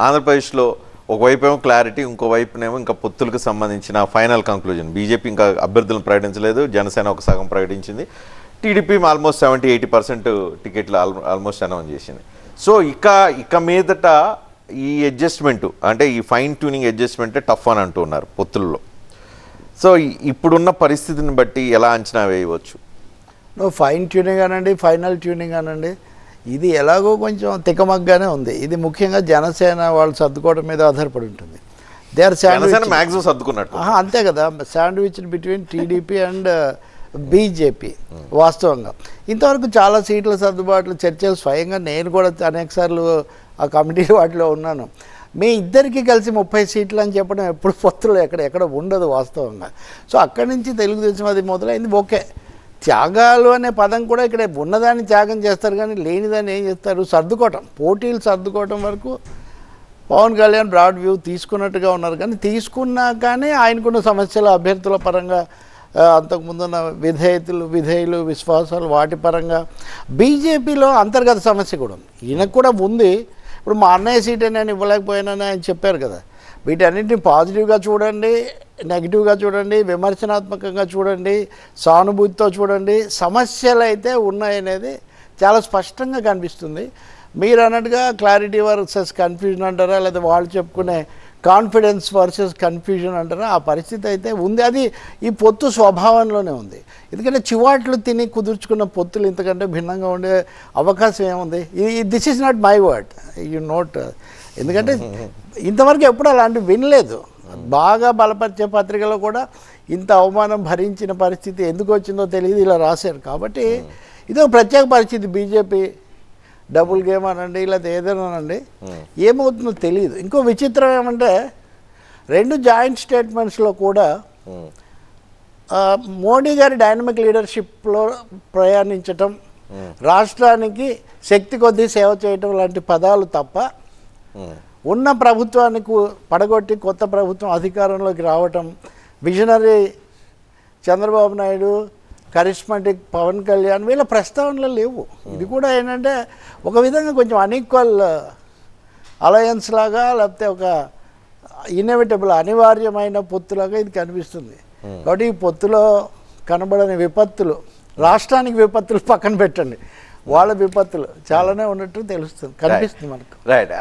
ఆంధ్రప్రదేశ్లో ఒకవైపు ఏమో క్లారిటీ, ఇంకోవైపునేమో ఇంకా పొత్తులకు సంబంధించిన ఫైనల్ కంక్లూజన్. బీజేపీ ఇంకా అభ్యర్థులను ప్రకటించలేదు, జనసేన ఒక సగం ప్రకటించింది, టీడీపీ ఆల్మోస్ట్ 70-80% టికెట్లు ఆల్మోస్ట్ అనౌన్స్ చేసింది. సో ఇక మీదట ఈ అడ్జస్ట్మెంటు అంటే ఈ ఫైన్ ట్యూనింగ్ అడ్జస్ట్మెంటే టఫ్ అని అంటున్నారు పొత్తుల్లో. సో ఇప్పుడున్న పరిస్థితిని బట్టి ఎలా అంచనా వేయవచ్చు? ఫైన్ ట్యూనింగ్ అనండి, ఫైనల్ ట్యూనింగ్ అనండి, ఇది ఎలాగో కొంచెం తికమగ్గానే ఉంది. ఇది ముఖ్యంగా జనసేన వాళ్ళు సర్దుకోవడం మీద ఆధారపడి ఉంటుంది. దే ఆర్ మ్యాక్సిమం సర్దుకున్నట్టు అంతే కదా, sandwich between TDP and BJP. వాస్తవంగా ఇంతవరకు చాలా సీట్ల సర్దుబాట్లు చర్చలు స్వయంగా నేను కూడా అనేకసార్లు ఆ కమిటీ వాటిలో ఉన్నాను. మీ ఇద్దరికి కలిసి 30 సీట్లు అని చెప్పడం ఎప్పుడు పొత్తులు ఎక్కడ ఉండదు వాస్తవంగా. సో అక్కడి నుంచి తెలుగుదేశం అది మొదలైంది. ఓకే, త్యాగాలు అనే పదం కూడా ఇక్కడ ఉన్నదాన్ని త్యాగం చేస్తారు, కానీ లేనిదాన్ని ఏం చేస్తారు, సర్దుకోవటం, పోటీలు సర్దుకోవటం వరకు పవన్ కళ్యాణ్ బ్రాడ్ వ్యూ తీసుకున్నట్టుగా ఉన్నారు. కానీ తీసుకున్నా కానీ ఆయనకున్న సమస్యలు అభ్యర్థుల పరంగా, అంతకుముందున్న విధేయులు విశ్వాసాలు వాటి పరంగా బీజేపీలో అంతర్గత సమస్య కూడా ఉంది. ఈయనకు కూడా ఉంది. ఇప్పుడు మా అన్నయ్య సీటే నేను ఇవ్వలేకపోయానని ఆయన చెప్పారు కదా. వీటన్నింటిని పాజిటివ్గా చూడండి, నెగిటివ్గా చూడండి, విమర్శనాత్మకంగా చూడండి, సానుభూతితో చూడండి, సమస్యలు అయితే ఉన్నాయనేది చాలా స్పష్టంగా కనిపిస్తుంది. మీరు అన్నట్టుగా క్లారిటీ వర్సెస్ కన్ఫ్యూజన్ అంటారా, లేదా వాళ్ళు చెప్పుకునే కాన్ఫిడెన్స్ వర్సెస్ కన్ఫ్యూజన్ అంటారా, ఆ పరిస్థితి అయితే ఉంది. అది ఈ పొత్తు స్వభావంలోనే ఉంది. ఎందుకంటే చివాట్లు తిని కుదుర్చుకున్న పొత్తులు ఇంతకంటే భిన్నంగా ఉండే అవకాశం ఏముంది? This is not my word, you note. ఎందుకంటే ఇంతవరకు ఎప్పుడు అలాంటివి వినలేదు. బాగా బలపరిచే పత్రికలో కూడా ఇంత అవమానం భరించిన పరిస్థితి ఎందుకు వచ్చిందో తెలియదు, ఇలా రాశారు. కాబట్టి ఇదో ప్రత్యేక పరిస్థితి. బీజేపీ డబుల్ గేమ్ అనండి, లేకపోతే ఏదైనానండి, ఏమవుతుందో తెలియదు. ఇంకో విచిత్రం ఏమంటే 2 జాయింట్ స్టేట్మెంట్స్లో కూడా మోడీ గారి డైనమిక్ లీడర్షిప్లో ప్రయాణించటం, రాష్ట్రానికి శక్తి కొద్దీ సేవ చేయటం లాంటి పదాలు తప్ప ఉన్న ప్రభుత్వానికి పడగొట్టి కొత్త ప్రభుత్వం అధికారంలోకి రావటం, విజనరీ చంద్రబాబు నాయుడు, కరిస్మాటిక్ పవన్ కళ్యాణ్ వీళ్ళ ప్రస్తావనలు లేవు. ఇది కూడా ఏంటంటే ఒక విధంగా కొంచెం అన్ఈక్వల్ అలయన్స్ లాగా, లేకపోతే ఒక ఇన్ఎవిటబుల్ అనివార్యమైన పొత్తులాగా ఇది కనిపిస్తుంది. కాబట్టి ఈ పొత్తులో కనబడని విపత్తులు, రాష్ట్రానికి విపత్తులు పక్కన పెట్టండి, వాళ్ళ విపత్తులు చాలానే ఉన్నట్టు తెలుస్తుంది, కనిపిస్తుంది మనకు. రైట్.